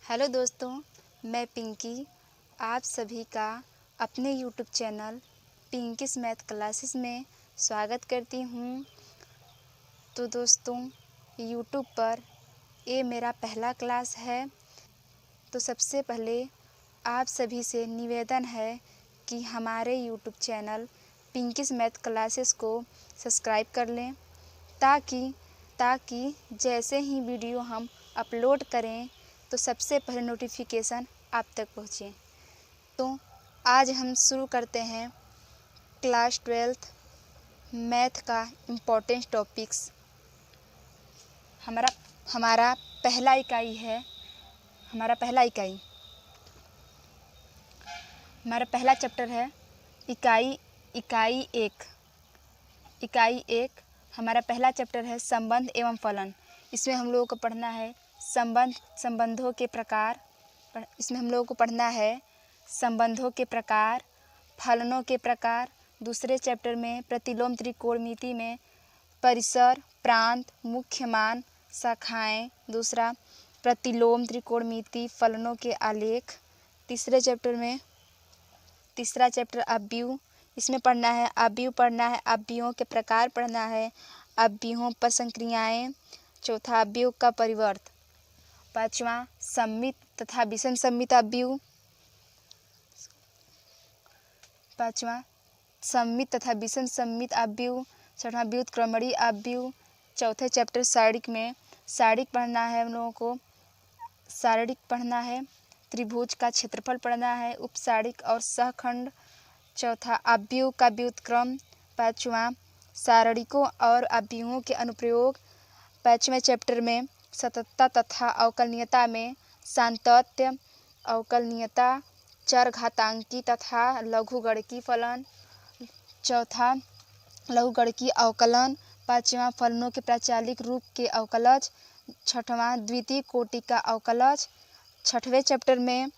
Hello दोस्तों, मैं पिंकी आप सभी का अपने यूट्यूब चैनल पिंकीस मैथ क्लासेस में स्वागत करती हूँ। तो दोस्तों, यूट्यूब पर ये मेरा पहला क्लास है। तो सबसे पहले आप सभी से निवेदन है कि हमारे यूट्यूब चैनल पिंकीस मैथ क्लासेस को सब्सक्राइब कर लें ताकि जैसे ही वीडियो हम अपलोड करें तो सबसे पहले नोटिफिकेशन आप तक पहुँचे। तो आज हम शुरू करते हैं क्लास 12th मैथ का इम्पोर्टेंट टॉपिक्स। हमारा पहला इकाई है। हमारा पहला चैप्टर है इकाई एक। हमारा पहला चैप्टर है संबंध एवं फलन। इसमें हम लोगों को पढ़ना है संबंधों के प्रकार। संबंधों के प्रकार, फलनों के प्रकार। दूसरे चैप्टर में प्रतिलोम त्रिकोणमिति में परिसर, प्रांत, मुख्य मान, शाखाएं। दूसरा प्रतिलोम त्रिकोणमिति, फलनों के आलेख। तीसरा चैप्टर अवयव। इसमें पढ़ना है अवयवों के प्रकार पढ़ना है, अवयवों पर संक्रियाएं। चौथा अवयव का परिवर्त। पांचवा सममित तथा विषम सममित अवयव। छठवां व्युत्क्रमणीय अवयव। चौथे चैप्टर शारीरिक पढ़ना है हम लोगों को। शारीरिक पढ़ना है, त्रिभुज का क्षेत्रफल पढ़ना है, उपसारीक और सहखंड। चौथा अवयव का व्युत्क्रम। पांचवा सारणिकों और अवयवों के अनुप्रयोग। पांचवें चैप्टर में सततता तथा अवकलनीयता में सातत्य, अवकलनीयता, चरघातांकी तथा लघुगणकीय फलन। चौथा लघुगणकीय अवकलन। पांचवा फलनों के प्राचालिक रूप के अवकलज। छठवां द्वितीय कोटि का अवकलज। छठवें चैप्टर में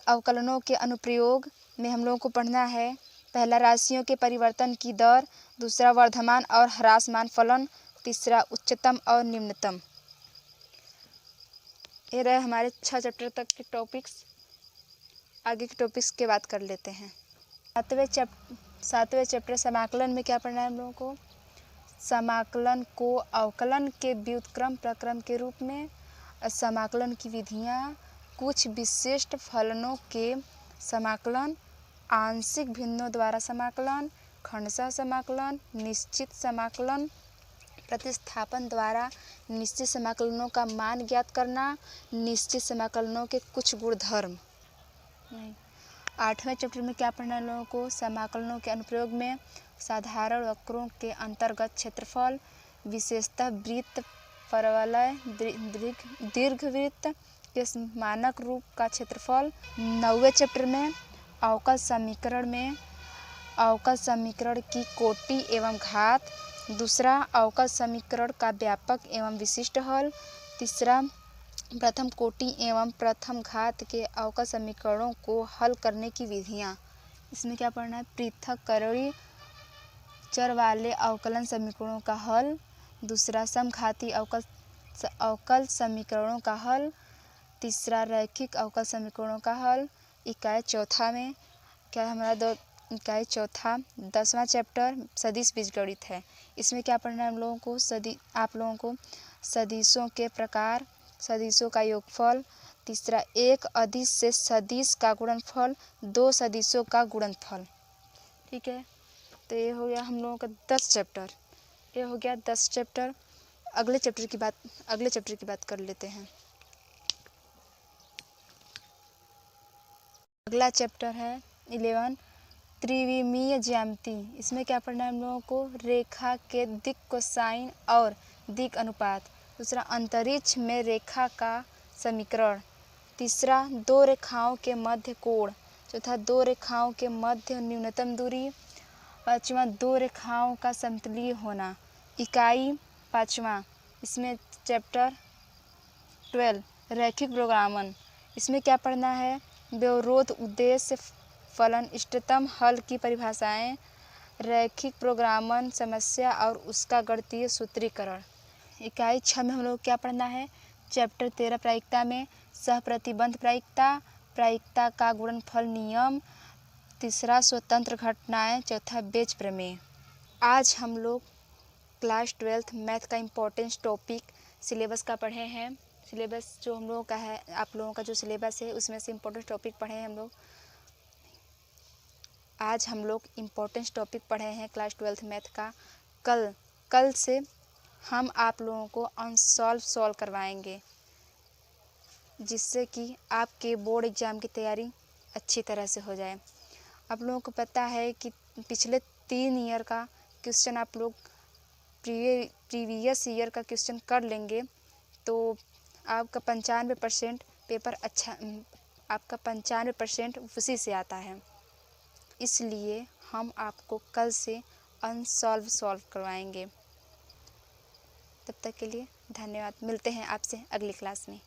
अवकलनों के अनुप्रयोग में हम लोगों को पढ़ना है पहला राशियों के परिवर्तन की दर, दूसरा वर्धमान और ह्रासमान फलन, तीसरा उच्चतम और निम्नतम। ये रहे हमारे 6 चैप्टर तक के टॉपिक्स। आगे के टॉपिक्स के बात कर लेते हैं। सातवें चैप्टर समाकलन में क्या पढ़ना है हम लोगों को? समाकलन को अवकलन के व्युत्क्रम प्रक्रम के रूप में, समाकलन की विधियाँ, कुछ विशिष्ट फलनों के समाकलन, आंशिक भिन्नों द्वारा समाकलन, खंडशः समाकलन, निश्चित समाकलन, प्रतिस्थापन द्वारा निश्चित समाकलनों का मान ज्ञात करना, निश्चित समाकलनों के कुछ गुणधर्म। आठवें चैप्टर में क्या पढ़ना है लोगों को? समाकलनों के अनुप्रयोग में साधारण वक्रों के अंतर्गत क्षेत्रफल, विशेषतः वृत्त, परवलय, दीर्घवृत्त के मानक रूप का क्षेत्रफल। 9वें चैप्टर में अवकल समीकरण की कोटि एवं घात। दूसरा अवकल समीकरण का व्यापक एवं विशिष्ट हल। तीसरा प्रथम कोटि एवं प्रथम घात के अवकल समीकरणों को हल करने की विधियाँ। इसमें क्या पढ़ना है? पृथक्करणीय चर वाले अवकलन समीकरणों का हल। दूसरा समघाती अवकल समीकरणों का हल। तीसरा रैखिक अवकल समीकरणों का हल। इकाई चौथा में क्या हमारा इकाई चौथा 10वां चैप्टर सदिश बीजगणित है। इसमें क्या पढ़ना है हम लोगों को? आप लोगों को सदिशों के प्रकार, सदिशों का योगफल। तीसरा एक अदिश से सदिश का गुणनफल, 2 सदिशों का गुणनफल। ठीक है, तो ये हो गया हम लोगों का 10 चैप्टर। ये हो गया 10 चैप्टर। अगले चैप्टर की बात कर लेते हैं। अगला चैप्टर है 11 त्रिविमीय ज्यामिति। इसमें क्या पढ़ना है हम लोगों को? रेखा के दिक् कोसाइन और दिक् अनुपात। दूसरा अंतरिक्ष में रेखा का समीकरण। तीसरा 2 रेखाओं के मध्य कोण। चौथा 2 रेखाओं के मध्य न्यूनतम दूरी। पांचवा 2 रेखाओं का समतलीय होना। इकाई 5वां। इसमें चैप्टर 12 रैखिक प्रोग्रामन। इसमें क्या पढ़ना है? व्यवरोध, उद्देश्य, फलन, इष्टतम हल की परिभाषाएं, रैखिक प्रोग्रामन समस्या और उसका गणितीय सूत्रीकरण। इकाई 6 में हम लोग क्या पढ़ना है? चैप्टर 13 प्रायिकता में सहप्रतिबंध प्रायिकता, प्रायिकता का गुणनफल नियम, तीसरा स्वतंत्र घटनाएं, चौथा बेच प्रमेय। आज हम लोग क्लास 12 मैथ का इम्पोर्टेंस टॉपिक सिलेबस का पढ़े हैं। सिलेबस जो हम लोगों का है, आप लोगों का जो सिलेबस है उसमें से इम्पोर्टेंस टॉपिक पढ़े हैं हम लोग। आज हम लोग इम्पोर्टेंस टॉपिक पढ़े हैं क्लास 12 मैथ का। कल से हम आप लोगों को अनसॉल्व सॉल्व करवाएंगे, जिससे कि आपके बोर्ड एग्ज़ाम की तैयारी अच्छी तरह से हो जाए। आप लोगों को पता है कि पिछले 3 ईयर का क्वेश्चन आप लोग प्रीवियस ईयर का क्वेश्चन कर लेंगे तो आपका 95% पेपर अच्छा, आपका 95% उसी से आता है। इसलिए हम आपको कल से अनसॉल्व सॉल्व करवाएंगे। तब तक के लिए धन्यवाद। मिलते हैं आपसे अगली क्लास में।